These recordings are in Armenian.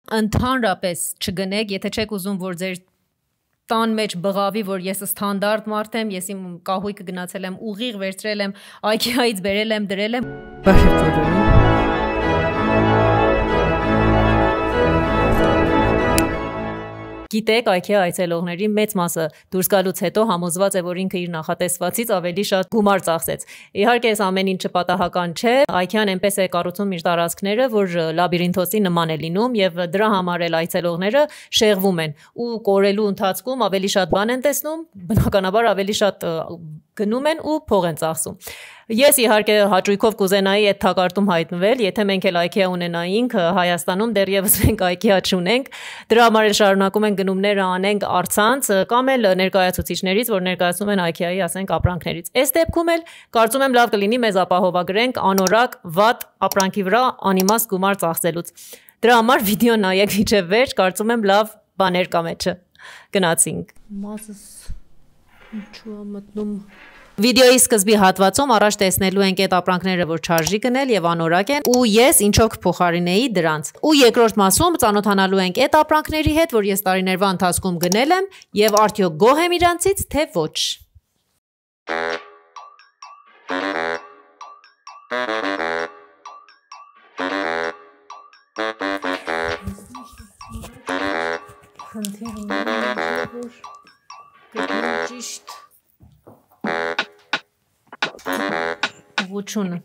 Ընդհանրապես չգնեք, եթե չեք ուզում, որ ձեր տան մեջ բղավի, որ ես ստանդարտ մարդ եմ, ես իմ կահույքը գնացել եմ ուղիղ վերցրել եմ, IKEA-ից բերել եմ, դրել եմ։ Բարև բոլորին։ Գիտեք, IKEA այցելողների մեծ մասը դուրս գալուց հետո համոզված է, որ ինքը իր նախատեսվածից ավելի շատ գումար ծախսեց։ Իհարկե, այս ամեն ինչը պատահական չէ։ IKEA-ն այնպես է կառուցում իր տարածքները, որ լաբիրինթոսի նման է լինում եւ դրա համար էլ այցելողները շեղվում են ու կորելու ընթացքում ավելի շատ բան են տեսնում, բնականաբար ավելի շատ գնում են ու փող են ծախսում։ Ես իհարկե հաճույքով կուզենայի այդ թակարդում հայտնվել, եթե մենք էլ IKEA ունենայինք Հայաստանում, դեռևս մենք IKEA չունենք, դրա համար էլ շարունակում ենք գնումները անենք առցանց կամ էլ ներկայացուցիչներից, որ ներկայացնում են IKEA-ի, ասենք, ապրանքներից։ Այս դեպքում էլ կարծում եմ լավ կլինի մեզ ապահովագրենք անորակ վատ ապրանքի վրա անիմաստ գումար ծախսելուց։ Դրա համար վիդեո նայեք մինչև վերջ, կարծում եմ լավ բաներ կա մեջը։ Գնացինք։ Մազս ինչու է մտնում։ Վիդեոյի սկզբի հատվածում առաջ տեսնելու ենք այդ ապրանքները, որ չարժի գնել եւ անորակ են, ու ես ինչով կփոխարինեի դրանց։ Ու երկրորդ մասում ծանոթանալու ենք այդ ապրանքների հետ, որ ես տարիներվա ընթացքում գնել եմ եւ արդյոք գոհ եմ իրանցից, թե ոչ։ Ուղղությունը։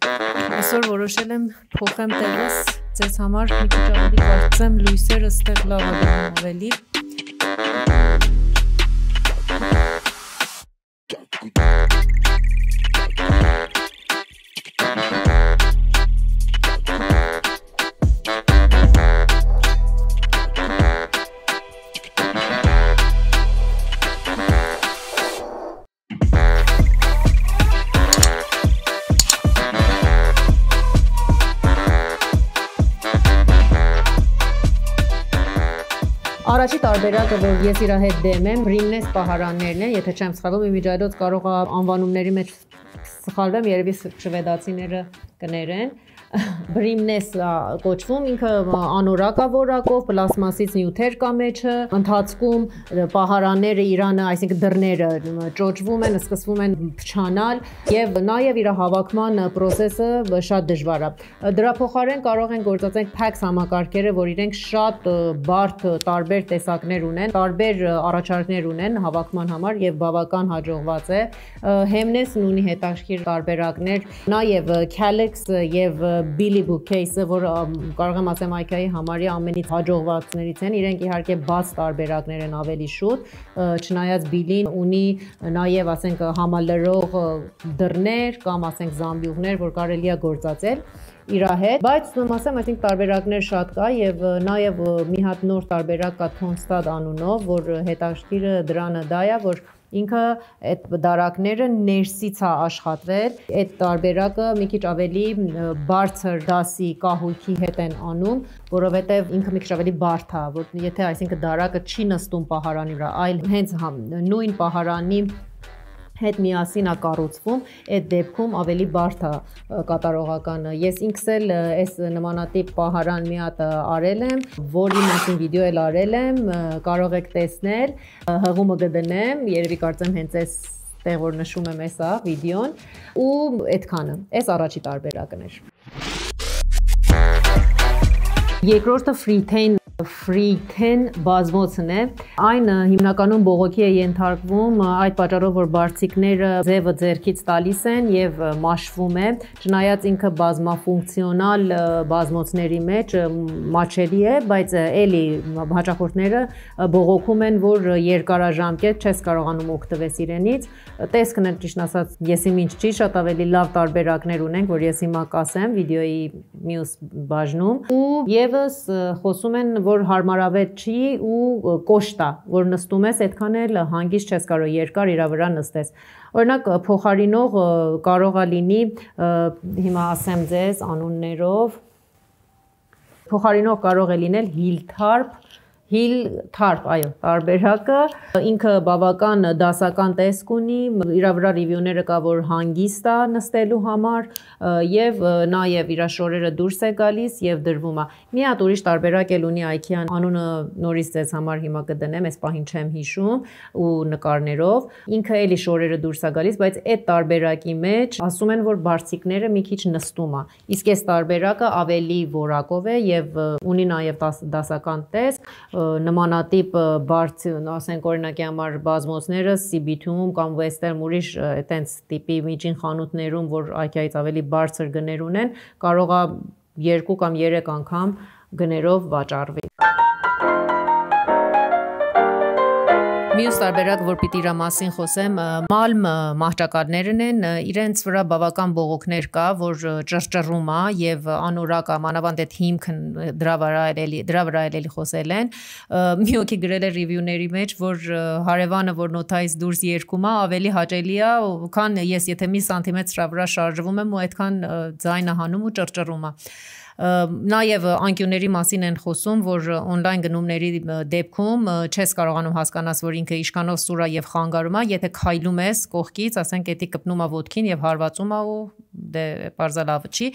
Այսօր որոշել եմ փոխեմ տեղս, ձեզ համար մի քիչ ավելի կարծեմ լույսերը ստեղ լավ է ավելի։ Առաջի տարբերակը, որ ես իր հետ դեմ եմ, Բրիմնես պահարաններն են, եթե չեմ սխալվում, իմիջիայլոց կարող է անվանումների մեջ սխալվեմ, երևի շվեդացիները կներեն։ Բրիմնես կոչվում, ինքը անորակ է որակով, պլաստմասից նյութեր կա մեջը, ընթացքում պահարանները իրանը, այսինքն դռները ճոճվում են, սկսվում են փչանալ եւ նաեւ իր հավաքման process-ը շատ դժվար է։ Դրա փոխարեն կարող են գործածենք PAX համակարգերը, որ իրենք շատ բարդ տարբեր տեսակներ ունեն, տարբեր առաջարկներ ունեն հավաքման համար եւ բավական հաջողված է։ Hemnes-ն ունի հետաքրքիր տարբերակներ, նաեւ Calyx եւ Billy Bookcase-ը, որ կարող եմ ասեմ IKEA-ի համարի ամենից հաջողվածներից են, իրենք իհարկե բաց տարբերակներ են ավելի շուտ, չնայած Billy-ն ունի նաև, ասենք, համալրող դռներ կամ, ասենք, զամբյուղներ, որ կարելի է գործածել իր հետ, բայց ում ասեմ, այսինքն տարբերակներ շատ կա եւ նաեւ մի հատ նոր տարբերակ կա Tonstad անունով, որ հետաքրքիրը դրանը դա է, որ ինքը այդ դարակները ներսից է աշխատվել, այդ տարբերակը մի քիչ ավելի բարձր դասի կահույքի հետ են անում, որովհետև ինքը մի քիչ ավելի բարդ է, որ եթե այսինքն դարակը չի նստում պահարանի վրա, այլ հենց նույն պահարանի հետ միասին է կառուցվում, այդ դեպքում ավելի բարդ է կատարողականը։ Ես ինքս էլ այս նմանատիպ պահարան մի հատ արել եմ, որի մասին վիդեո էլ արել եմ, կարող եք տեսնել, հղումը կդնեմ, երևի կարծեմ հենց այս տեղ որ նշում եմ էսա վիդեոն, ու այդքանը, այս առաջի տարբերակն էր։ Երկրորդը Freetain բազմոցն է, այն հիմնականում բողոքի է ենթարկվում այդ պատճառով, որ բարձիկները ձևը ձեռքից տալիս են եւ մաշվում է, չնայած ինքը բազմաֆունկցիոնալ բազմոցների մեջ մաչելի է, բայց էլի հաճախորդները բողոքում են, որ երկարաժամկետ չես կարողանում օգտվել իրենից, տեսքն էլ ճիշտ ասած եսի ինչ չի, շատ ավելի լավ տարբերակներ ունենք, որ ես հիմա կասեմ վիդեոյի մյուս բաժնում, ու եւս խոսում են, որ հարմարավետ չի ու կոշտ է, որ նստում ես, այդքան էլ հանգիստ չես կարող երկար իր վրա նստես։ Օրինակ փոխարինող կարող է լինի, հիմա ասեմ ձեզ անուններով, փոխարինող կարող է լինել Hill թարփ, այո, տարբերակը ինքը բավական դասական տեսք ունի, իր վրա ռիվյուները կա, որ հանգիստ է նստելու համար եւ նաեւ իր շորերը դուրս է գալիս եւ դրվում է։ Մի հատ ուրիշ տարբերակ էլ ունի IKEA-ն, անունը նորից ձեզ համար հիմա կդնեմ, այս պահին չեմ հիշում ու նկարներով։ Ինքը էլի շորերը դուրս է գալիս, բայց այդ տարբերակի մեջ ասում են, որ բարձիկները մի քիչ նստում է։ Իսկ այս տարբերակը ավելի որակով է եւ ունի նաեւ դասական տեսք, նմանատիպ բարձր, ասենք օրինակի համար բազմոցները CB2-ում կամ Western ուրիշ այտենց տիպի միջին խանութներում, որ IKEA-ից ավելի բարձր գներ ունեն, կարող է 2 կամ 3 անգամ գներով վաճառվի։ Մյուս տարբերակ, որ պիտի իրա մասին խոսեմ, Malm մահճակալներն են, իրենց վրա բավական բողոքներ կա, որ ճռճռում է եւ անորակ է, մանավանդ այդ հիմքն դրա վրա էլի խոսել են։ Մի հոգի գրել է ռիվյուների մեջ, որ հարևանը, որ նոթայից դուրս երգում է, ավելի հաճելի է, քան ես եթե մի սանտիմետր վրա շարժվում եմ ու այդքան ձայնը հանում ու ճռճռում է։ Նաև անկյունների մասին են խոսում, որ on-line գնումների դեպքում չես կարողանում հասկանալ, որ ինքը ինչքանով սուր է եւ խանգարում է, եթե քայլում ես կողքից, ասենք էդի կպնում է ոտքին եւ հարվածում է ու դե բարձալավ չի,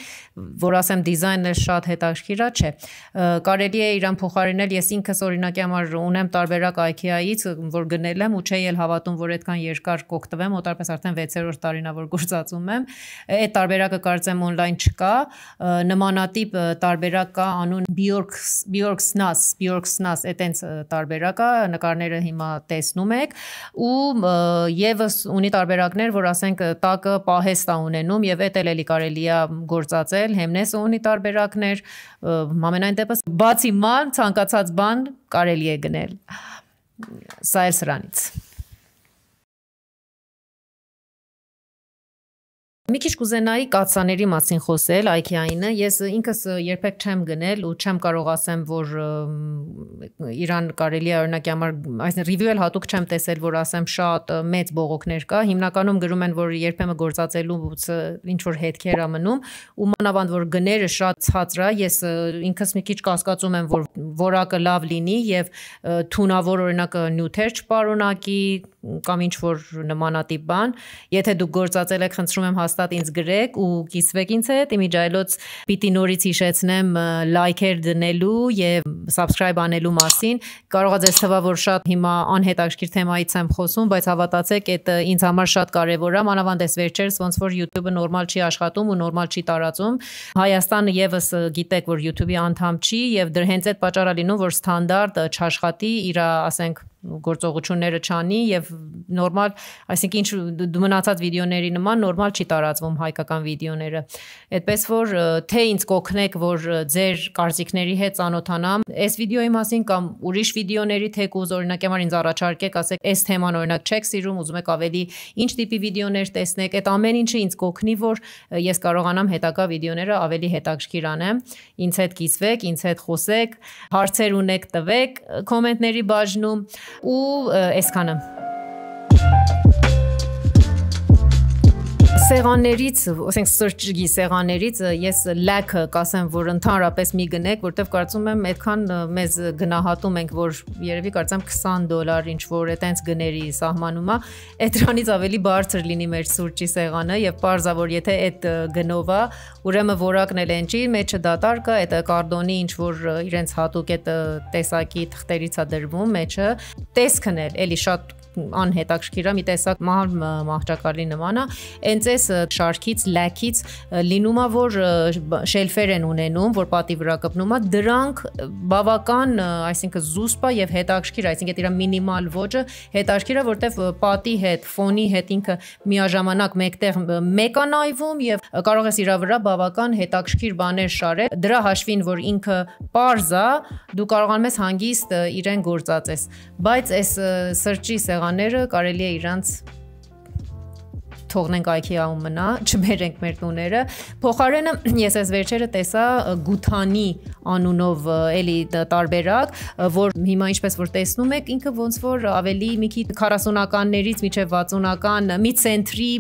որ ասեմ դիզայնը շատ հետաքրքիր է, չէ։ Կարելի է իրան փոխարինել, ես ինքս օրինակի համար ունեմ տարբերակ IKEA-ից, որ գնել եմ ու չէի էլ հավատում, որ այդքան երկար կօգտվեմ, օտարպես արդեն 6-րդ տարին է որ գործածում եմ։ Այդ տարբերակը կարծեմ on-line չկա, նմանատիպ տարբերակ կա անուն Bjorksnas, այտենց տարբերակ է, նկարները հիմա տեսնում եք ու եւս ունի տարբերակներ, որ ասենք տակը պահեստ է ունենում եւ էդ էլի կարելի է գործածել, Hemnes ունի տարբերակներ, ամենայն դեպս բացի ման ցանկացած բան կարելի է գնել։ Սա է սրանից։ Մի քիչ կուզենայի կաթսաների մասին խոսել IKEA-ինը, ես ինքս երբեք չեմ գնել ու չեմ կարող ասեմ, որ իրան կարելի է օրինակի համար, այսինքն ռիվյու էլ հատուկ չեմ տեսել, որ ասեմ շատ մեծ բողոքներ կա, հիմնականում գրում են, որ երբեմն գործածելուց ինչ որ հետքեր է մնում ու մանավանդ որ գները շատ ցածր է, ես ինքս մի քիչ կասկածում եմ, որ որակը լավ լինի եւ թունավոր օրինակ նյութեր չպարունակի կամ ինչ որ նմանատիպ բան, եթե դուք գործածել եք, խնդրում եմ հաստատ ինձ գրեք ու կիսվեք ինձ հետ, իմիջայլոց պիտի նորից հիշեցնեմ լայքեր դնելու եւ subscribe անելու մասին, կարող է ձեզ թվա, որ շատ հիմա անհետաքրքիր թեմայից եմ խոսում, բայց հավատացեք, այդ ինձ համար շատ կարեւոր է, մանավանդ այս վերջերս ոնց որ YouTube-ը նորմալ չի աշխատում ու նորմալ չի տարածում, Հայաստանը եւս գիտեք, որ YouTube-ի անդամ չի եւ դեռ հենց այդ պատճառը լինում, որ ստանդարտ չաշխատի իր, ասենք գործողությունները չանի եւ նորմալ, այսինքն ինչ մնացած վիդեոների նման նորմալ չի տարածվում հայկական վիդեոները։ Այդպես որ թե ինձ կօգնեք, որ ձեր կարծիքների հետ ծանոթանամ, այս վիդեոյի մասին կամ ուրիշ վիդեոների թեկուզ օրինակի համար ինձ առաջարկեք, ասեք, այս թեման օրինակ չեք սիրում, ուզում եք ավելի ինչ տիպի վիդեոներ տեսնեք, այդ ամեն ինչը ինձ կօգնի, որ ես կարողանամ հետագա վիդեոները ավելի հետաքրքիր անեմ։ Ինձ հետ կիսվեք, ինձ հետ խոսեք, հարցեր ունեք տվեք կոմենտների բաժնում ու այսքանը։ Սեղաններից, ասենք սրճի սեղաններից ես լաքը կասեմ, որ ընդհանրապես մի գնեք, որտեվ կարծում եմ այդքան մեզ գնահատում ենք, որ երևի կարծեմ $20 ինչ որ այտենց գների սահմանում է, այդ դրանից ավելի բարձր լինի մեր սուրճի սեղանը եւ պարզա որ եթե այդ գնով է, ուրեմն որակն էլ են չի, մեջը դատարկ է, այդ կարդոնի ինչ որ իրենց հատուկ այդ տեսակի թղթերից է դրվում, մեջը տեսքն էլ էլի շատ անհետաքրքիր է, մի տեսակ մահճակալի նման է, հենց այս շարքից, լաքից լինում է, որ շելֆեր են ունենում, որ պատի վրա կպնում է, դրանք բավական, այսինքն զուսպ է եւ հետաքրքիր, այսինքն իր մինիմալ ոճը հետաքրքիր է, որտեվ պատի հետ, ֆոնի հետ ինքը միաժամանակ մեկտեղ մեկ է նայվում եւ կարող ես իր վրա բավական հետաքրքիր բաներ շարել, դրա հաշվին, որ ինքը պարզ է, դու կարողանում ես հանգիստ իրեն գործածես, բայց այս սրճի սեղանները կարելի է իրանց թողնենք IKEA-ում մնա, չբերենք մեր տուները։ Փոխարենը ես այս վերջերը տեսա Գութանի անունով էլի տարբերակ, որ հիմա ինչպես որ տեսնում եք, ինքը ոնց որ ավելի մի քիչ 40-ականներից մինչև 60-ական մի ցենտրի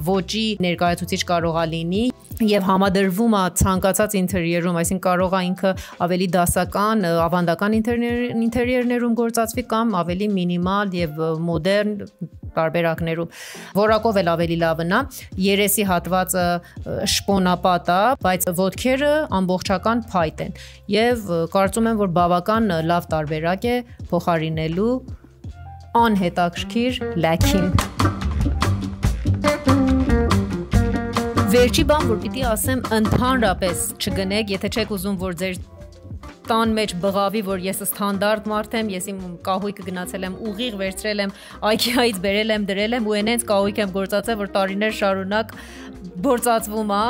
ոճի ներկայացուցիչ կարող է լինի։ Եվ համադրվում է ցանկացած ինտերիերում, այսինքն կարող է ինքը ավելի դասական, ավանդական ինտերիերներում գործածվի կամ ավելի մինիմալ եւ մոդեռն տարբերակներում։ Որակով էլ ավելի լավն է, երեսի հատվածը շպոնապատ է, բայց ոտքերը ամբողջական փայտ են։ Եվ կարծում եմ, որ բավական լավ տարբերակ է փոխարինելու անհետաքրքիր լաքին։ Վերջի բան, որ պիտի ասեմ, ընդհանրապես չգնեք, եթե չեք ուզում, որ ձեր տան մեջ բղավի, որ ես ստանդարտ մարդ եմ, ես իմ կահույքը գնացել եմ ուղիղ վերցրել եմ, IKEA-ից բերել եմ, դրել եմ ու այնենց կահույք եմ գործածել, որ տարիներ շարունակ գործածվում է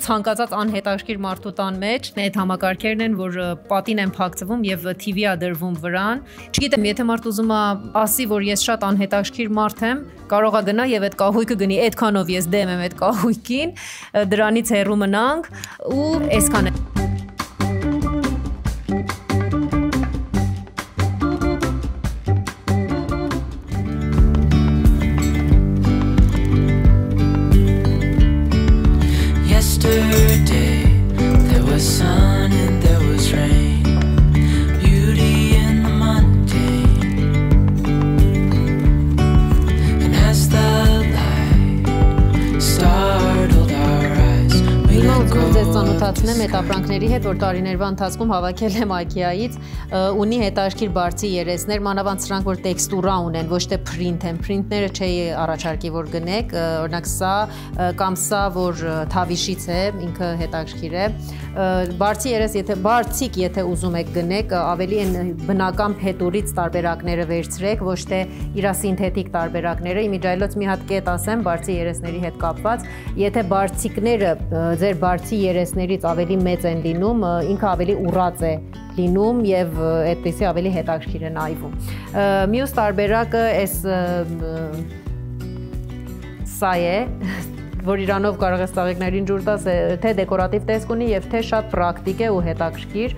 ցանկացած անհետաքրքիր մարդու տան մեջ։ Այդ համակարգերն են, որ պատին են փակցվում եւ TV-ը դրվում վրան։ Չգիտեմ, եթե մարդ ուզում է ասի, որ ես շատ անհետաքրքիր մարդ եմ, կարող է գնա եւ այդ կահույքը գնի, այդքանով ես դեմ եմ այդ կահույքին, դրանից հեռու մնանք ու այսքան է։ Ծանոթացնեմ այդ ապրանքների հետ, որ տարիներվա ընթացքում հավաքել եմ IKEA-ից, ունի հետաքրքիր բարձի երեսներ, մանավանդ սրանք, որ տեքստուրա ունեն, ոչ թե print են, print-ները չէի առաջարկի, որ գնեք, օրինակ սա կամ սա, որ թավիշից է, ինքը հետաքրքիր է։ Բարձի երես, եթե ուզում եք գնեք, ավելի բնական փետուրից տարբերակները վերցրեք, ոչ թե իրա սինթետիկ տարբերակները։ Իմիջայլոց մի հատ կետ ասեմ, բարձի երեսների հետ կապված, եթե բարձիկները ձեր բարձի երեսներից ավելի մեծ են լինում, ինքը ավելի ուռած է լինում եւ այդպեսի ավելի հետաքրքիր է նայվում։ Մյուս տարբերակը սա է, որ իրանով կարող ես ծաղիկներին ջուր տաս, թե դեկորատիվ տեսք ունի եւ թե շատ պրակտիկ է ու հետաքրքիր։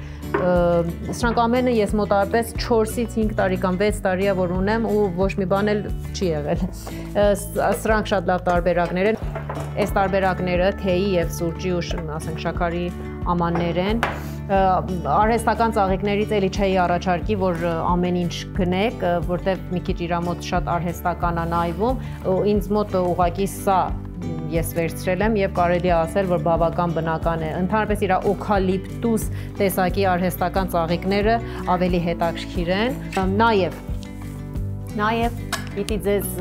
Սրանք ամենը ես մոտավորապես 4-ից 5 տարի կամ 6 տարի է որ ունեմ ու ոչ մի բան էլ չի եղել։ Սրանք շատ լավ տարբերակներ են։ Այս տարբերակները թեյի եւ սուրճի ու ասենք շաքարի ամաններ են։ Արհեստական ծաղիկներից էլի չէի առաջարկի, որ ամեն ինչ գնեք, որտեղ մի քիչ իրա մոտ շատ արհեստական է նայվում, ինձ մոտ ուղղակի սա ես վերցրել եմ եւ կարելի է ասել, որ բավական բնական է։ Ընդհանրապես իր օքալիպտուս տեսակի արհեստական ծաղիկները ավելի հետաքրքիր են։ Նաեւ պիտի ձեզ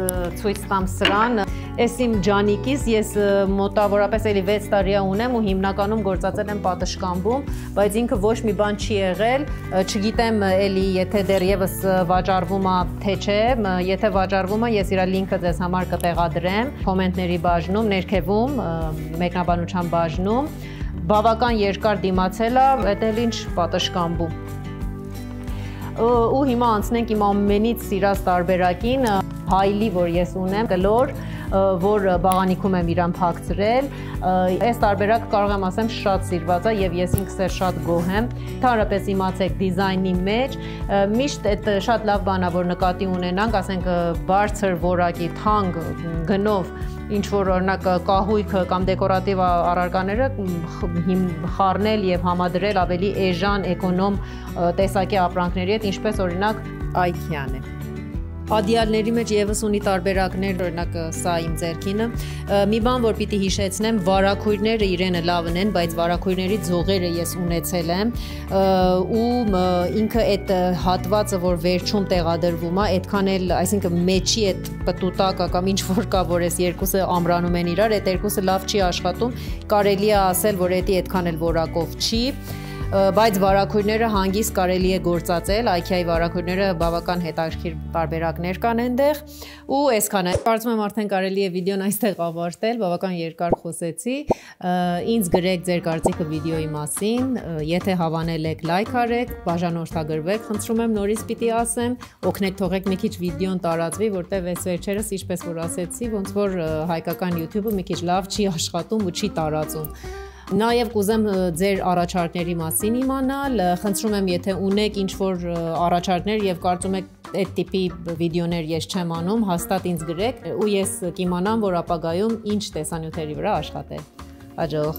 ցույց տամ սրան։ Այս իմ ջանիկից ես մոտավորապես էլի 6 տարի ունեմ ու հիմնականում գործածել եմ պատշգամբում, բայց ինքը ոչ մի բան չի եղել, չգիտեմ էլի եթե դեռևս վաճառվում է թե չէ, եթե վաճառվում է ես իր լինքը ձեզ համար կտեղադրեմ կոմենտների բաժնում, ներքևում, մեկնաբանության բաժնում, բավական երկար դիմացել է, այդ էլ ինչ պատշգամբում։ Ու հիմա անցնենք իմ ամենից սիրած տարբերակին, հայլի, որ ես ունեմ, կլոր, որ բաղանիքում եմ իրան փակցրել, այս տարբերակը կարող եմ ասեմ շատ սիրված է եւ ես ինքս շատ գոհ եմ։ Ընդհանրապես իմացեք դիզայնի մեջ միշտ այդ շատ լավ բան է, որ նկատի ունենանք, ասենք բարձր որակի թանկ գնով ինչ որ օրինակ կահույքը կամ դեկորատիվ առարկաները խառնել եւ համադրել ավելի էժան, էկոնոմ տեսակի ապրանքների հետ, ինչպես օրինակ IKEA-ն է։ Ադիալների մեջ եւս ունի տարբերակներ, օրինակ սա իմ ձեռքինը։ Մի բան, որ պիտի հիշեցնեմ, վարակույրները իրենը լավն են, բայց վարակույրների ձողերը ես ունեցել եմ ու ինքը այդ հատվածը, որ վերջում տեղադրվում է, այդքան էլ, այսինքն մեջի այդ պտուտակը կամ ինչ որ կա, որ այս երկուսը ամրանում են իրար, այդ երկուսը լավ չի աշխատում, կարելի է ասել, որ դա այդքան էլ որակով չի։ Բայց վարակույրները հանգիստ կարելի է գործածել, IKEA-ի վարակույրները բավական հետաքրքիր տարբերակներ կան այնտեղ ու այսքանը։ Կարծում եմ արդեն կարելի է վիդեոն այստեղ ավարտել, բավական երկար խոսեցի։ Ինձ գրեք ձեր կարծիքը վիդեոյի մասին, եթե հավանել եք, լայք արեք, բաժանորդագրվեք, խնդրում եմ նորից պիտի ասեմ, օգնեք թողեք մի քիչ վիդեոն տարածվի, որտեղ այս վերջերս, ինչպես որ ասեցի, ոնց որ հայկական YouTube-ը մի քիչ լավ չի աշխատում ու չի տարածում։ Նաև կուզեմ ձեր առաջարկների մասին իմանալ, խնդրում եմ, եթե ունեք ինչ-որ առաջարկներ եւ կարծում եք այդ տիպի վիդեոներ ես չեմ անում, հաստատ ինձ գրեք ու ես կիմանամ, որ ապագայում ինչ տեսանյութերի վրա աշխատել։ Հաջող